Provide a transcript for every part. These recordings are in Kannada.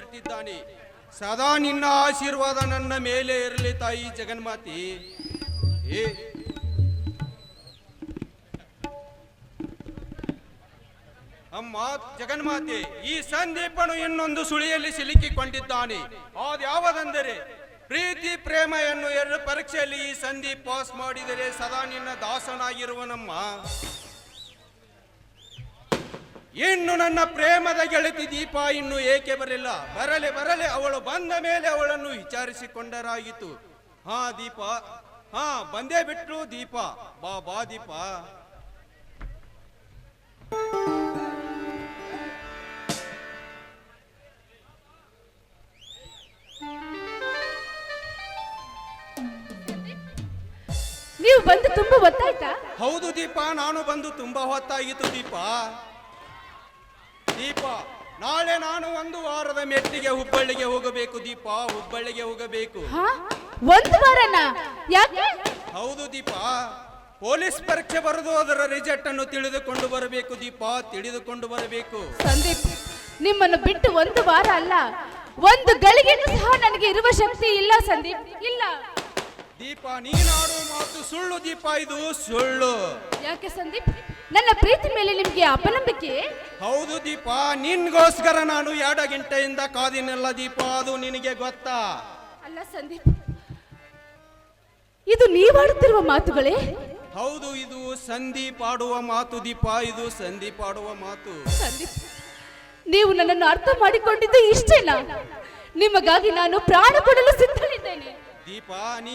ಮಾಡುತ್ತಿದ್ದಾನೆ. ಸದಾ ನಿನ್ನ ಆಶೀರ್ವಾದ ನನ್ನ ಮೇಲೆ ಇರಲಿ ತಾಯಿ ಜಗನ್ಮಾತೆ. ಏ ಅಮ್ಮ ಜಗನ್ಮಾತೆ, ಈ ಸಂದೀಪನು ಇನ್ನೊಂದು ಸುಳಿಯಲ್ಲಿ ಸಿಲುಕಿಕೊಂಡಿದ್ದಾನೆ. ಅದ್ಯಾವುದೆಂದರೆ ಪ್ರೀತಿ ಪ್ರೇಮ ಎನ್ನುವ 2 ಪರೀಕ್ಷೆಯಲ್ಲಿ ಈ ಸಂದೀಪ್ ಪಾಸ್ ಮಾಡಿದರೆ ಸದಾ ನಿನ್ನ ದಾಸನಾಗಿರುವನಮ್ಮ. ಇನ್ನು ನನ್ನ ಪ್ರೇಮದ ಗೆಳತಿ ದೀಪ ಇನ್ನು ಏಕೆ ಬರಲಿಲ್ಲ? ಬರಲಿ ಅವಳು ಬಂದ ಮೇಲೆ ಅವಳನ್ನು ವಿಚಾರಿಸಿಕೊಂಡರಾಯಿತು. ಹಾ ದೀಪ, ಹಾ ಬಂದೇ ಬಿಟ್ರು ದೀಪ. ಬಾ ದೀಪ. ನೀವು ಬಂದು ತುಂಬಾ ಹೊತ್ತಾಯ್ತಾ? ಹೌದು ದೀಪ, ನಾನು ಬಂದು ತುಂಬಾ ಹೊತ್ತಾಗಿತ್ತು ದೀಪ. ನಾಳೆ ನಾನು 1 ವಾರದ ಮೆಟ್ಟಿಗೆ ಹುಬ್ಬಳ್ಳಿಗೆ ಹೋಗಬೇಕು ದೀಪ, ಹುಬ್ಬಳ್ಳಿಗೆ ಹೋಗಬೇಕು. 1 ವಾರನ? ಯಾಕೆ? ಹೌದು ದೀಪ, ಪೊಲೀಸ್ ಪರೀಕ್ಷೆ ಬರೆದು ಅದರ ರಿಸಲ್ಟ್ ಅನ್ನು ತಿಳಿದುಕೊಂಡು ಬರಬೇಕು ದೀಪ, ತಿಳಿದುಕೊಂಡು ಬರಬೇಕು. ಸಂದೀಪ್, ನಿಮ್ಮನ್ನು ಬಿಟ್ಟು 1 ವಾರ ಅಲ್ಲ, 1 ಗಳಿಗೆನೂ ಸಹ ನನಗೆ ಇರುವ ಶಕ್ತಿ ಇಲ್ಲ ಸಂದೀಪ್, ಇಲ್ಲ. ದೀಪ, ನೀನಾಡುವ ಮಾತು ಸುಳ್ಳು ದೀಪ, ಇದು ಸುಳ್ಳು. ಯಾಕೆ ಸಂದೀಪ್, ನನ್ನ ಪ್ರೀತಿ ಮೇಲೆ ನಿಮ್ಗೆ ಅಪನಂಬಿಕೆ? ಹೌದು ದೀಪ, ನಿನ್ಗೋಸ್ಕರ ನಾನು 2 ಗಂಟೆಯಿಂದ ಕಾದಿನಲ್ಲ ದೀಪ, ಅದು ನಿನಗೆ ಗೊತ್ತಾ? ಅಲ್ಲ ಸಂದೀಪ್, ಇದು ನೀವಾಡುತ್ತಿರುವ ಮಾತುಗಳೇ? ಹೌದು, ಇದು ಸಂದೀಪ್ ಆಡುವ ಮಾತು ದೀಪ, ಇದು ಸಂದೀಪ್ ಆಡುವ ಮಾತು. ಸಂದೀಪ್, ನೀವು ನನ್ನನ್ನು ಅರ್ಥ ಮಾಡಿಕೊಂಡಿದ್ದು ಇಷ್ಟೇನಾ? ನಿಮಗಾಗಿ ನಾನು ಪ್ರಾಣ ಕೊಡಲು ಸಿದ್ಧನಿದ್ದೇನೆ. ದೀಪ, ನೀ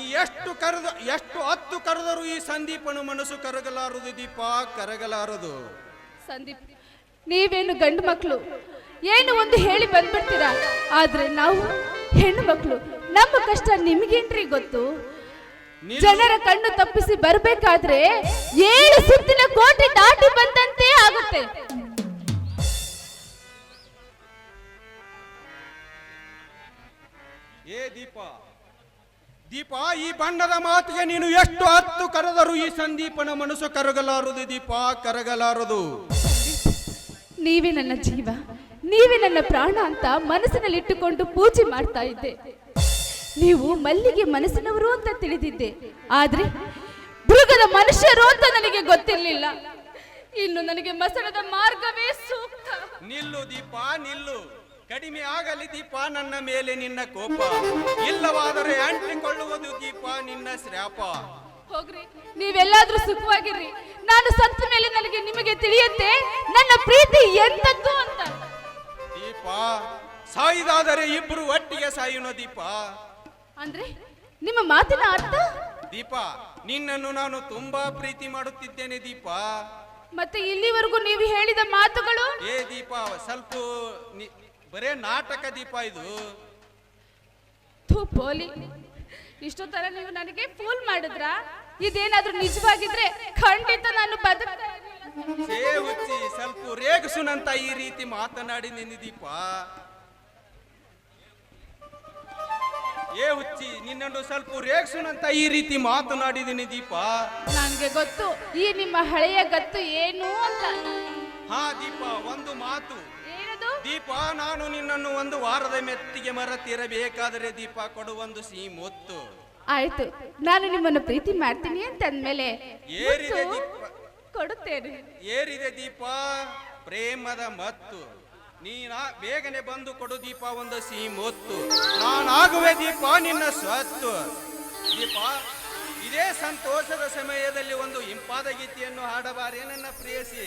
ಎಷ್ಟು ಹತ್ತು ಕರೆದರೂ ಈ ಸಂದೀಪನು ಮನಸ್ಸು ಕರಗಲಾರದು ದೀಪ, ಕರಗಲಾರದು. ಸಂದೀಪ್, ನೀವೇನು ಗಂಡು ಮಕ್ಕಳು, ಏನು ಒಂದು ಹೇಳಿ ಬಂದ್ಬಿಡ್ತೀರಾ, ಆದ್ರೆ ನಾವು ಹೆಣ್ಣು ಮಕ್ಕಳು, ನಮ್ಮ ಕಷ್ಟ ನಿಮ್ಗೇನ್ರಿ ಗೊತ್ತು? ಜನರ ಕಣ್ಣು ತಪ್ಪಿಸಿ ಬರ್ಬೇಕಾದ್ರೆ 7 ಸುತ್ತಿನ ಕೋಟೆ ದಾಟಿ ಬಂದಂತೆ ಆಗುತ್ತೆ. ಏ ದೀಪ, ಈ ಬಣ್ಣದ ಮಾತಿಗೆ ನೀನು ಎಷ್ಟು ಹತ್ತು ಕರೆದರೂ ಈ ಸಂದೀಪನ ಮನಸ್ಸು ಕರಗಲಾರದು ದೀಪ, ಕರಗಲಾರದು. ನೀವೇ ನನ್ನ ಜೀವ, ನೀವೇ ನನ್ನ ಪ್ರಾಣ ಅಂತ ಮನಸ್ಸಿನಲ್ಲಿಟ್ಟುಕೊಂಡು ಪೂಜೆ ಮಾಡ್ತಾ ಇದ್ದೆ. ನೀವು ಮಲ್ಲಿಗೆ ಮನಸ್ಸಿನವರು ಅಂತ ತಿಳಿದಿದ್ದೆ, ಆದ್ರೆ ಮೃಗದ ಮನುಷ್ಯರು ಅಂತ ನನಗೆ ಗೊತ್ತಿರಲಿಲ್ಲ. ಇನ್ನು ನನಗೆ ಮಸಣದ ಮಾರ್ಗವೇ ಸೂಕ್ತ. ನಿಲ್ಲು ದೀಪ, ನಿಲ್ಲು. ಕಡಿಮೆ ಆಗಲಿ ದೀಪ ನನ್ನ ಮೇಲೆ ನಿನ್ನ ಕೋಪ, ಇಲ್ಲವಾದರೆ ಅಂಟಿಕೊಳ್ಳುವುದು ದೀಪ ನಿನ್ನ ಶ್ರಾಪ. ಹೋಗ್ರಿ, ನೀವೆಲ್ಲಾದ್ರೂ ಸುಖವಾಗಿರ್ರಿ. ನಾನು ಸತ್ತ ಮೇಲೆ ನನಗೆ ನಿಮಗೆ ತಿಳಿಯುತ್ತೆ ನನ್ನ ಪ್ರೀತಿ ಎಂತದ್ದು ಅಂತ. ದೀಪ, ಸಾಯಿದಾದರೆ ಇಬ್ರು ಒಟ್ಟಿಗೆ ಸಾಯೋಣ ದೀಪ. ಅಂದ್ರೆ ನಿಮ್ಮ ಮಾತಿನ ಅರ್ಥ? ದೀಪ, ನಿನ್ನನ್ನು ನಾನು ತುಂಬಾ ಪ್ರೀತಿ ಮಾಡುತ್ತಿದ್ದೇನೆ ದೀಪ. ಮತ್ತೆ ಇಲ್ಲಿವರೆಗೂ ನೀವು ಹೇಳಿದ ಮಾತುಗಳು? ಏ ದೀಪ, ಸ್ವಲ್ಪ ಬರೇ ನಾಟಕ ದೀಪ ಇದು. ಪೋಲಿ, ಇಷ್ಟೊತ್ತರ ನೀವು ನನಗೆ ಫೂಲ್ ಮಾಡಿದ್ರ? ಇದೇನಾದ್ರೂ ನಿಜವಾಗಿದ್ರೆ ಖಂಡಿತ ನಾನು ಬದುಕ್ತಾ ಇರಲಿಲ್ಲ. ಹುಚ್ಚಿ, ಸ್ವಲ್ಪ ರೇಗಸುನಂತ ಈ ರೀತಿ ಮಾತನಾಡಿ ನಿನ್ನ ದೀಪ. ಏ ಹುಚ್ಚಿ, ನಿನ್ನನ್ನು ಸ್ವಲ್ಪ ರೇಗಸುನಂತ ಈ ರೀತಿ ಮಾತನಾಡಿದೀನಿ ದೀಪ. ನನಗೆ ಗೊತ್ತು ಈ ನಿಮ್ಮ ಹಳೆಯ ಗತ್ತು ಏನು ಅಂತ. ಹಾ ದೀಪ, ಒಂದು ಮಾತು. ಏನದು? ದೀಪ, ನಾನು ನಿನ್ನನ್ನು 1 ವಾರದ ಮೆತ್ತಿಗೆ ಮರೆತಿರಬೇಕಾದರೆ ದೀಪ ಕೊಡು ಒಂದು ಸಿಹಿ ಮುತ್ತು. ಆಯ್ತು, ನಾನು ನಿಮ್ಮನ್ನು ಪ್ರೀತಿ ಮಾಡ್ತೀನಿ ಅಂತ ಅಂದ್ಮೇಲೆ ಏರಿದೆ ದೀಪ, ಕೊಡುತ್ತೇನೆ. ಏರಿದೆ ದೀಪ ಪ್ರೇಮದ ಮತ್ತು. ನೀನಾ ಬೇಗನೆ ಬಂದು ಕೊಡು ದೀಪ ಒಂದು ಸಿಹಿ ಮುತ್ತು. ನಾನಾಗುವೆ ದೀಪ ನಿನ್ನ ಸ್ವತ್ತು. ದೀಪ, ಇದೇ ಸಂತೋಷದ ಸಮಯದಲ್ಲಿ ಒಂದು ಇಂಪಾದ ಗೀತೆಯನ್ನು ಹಾಡಬಾರೇ ನನ್ನ ಪ್ರೇಯಸಿ?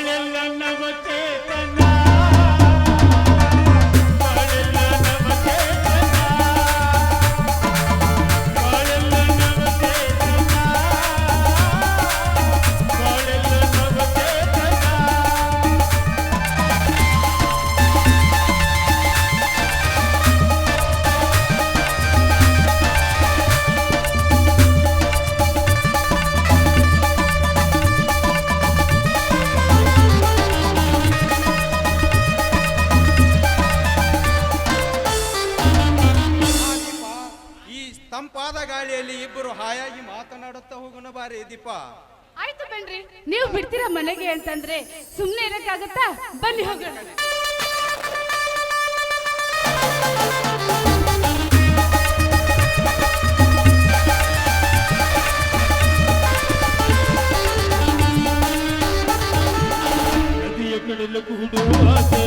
ಬಾಳೆಲ್ಲ ನವ ಚೇತನ ಬಾಳೆಲ್ಲ ನವ ಚೇತನ ಬಾಳೆಲ್ಲ ನವ ಚೇತನ ಬಾಳೆಲ್ಲ ನವ ಚೇತನ ದೀಪ, ಈ ತಂಪಾದ ಗಾಳಿಯಲ್ಲಿ ಇಬ್ಬರು ಹಾಯಾಗಿ ಮಾತನಾಡುತ್ತಾ ಹೋಗೋಣ ಬಾರಿ ದೀಪ. ಆಯ್ತು ಬನ್ರಿ, ನೀವು ಬಿಡ್ತೀರಾ ಮನೆಗೆ ಅಂತಂದ್ರೆ ಸುಮ್ನೆ ಇರಕ್ಕಾಗತ್ತಾ? ಬನ್ನಿ ಹೋಗೋಣ. ನದಿಯ ಕಡಲ ಕೂಡುವ ಆಸೆ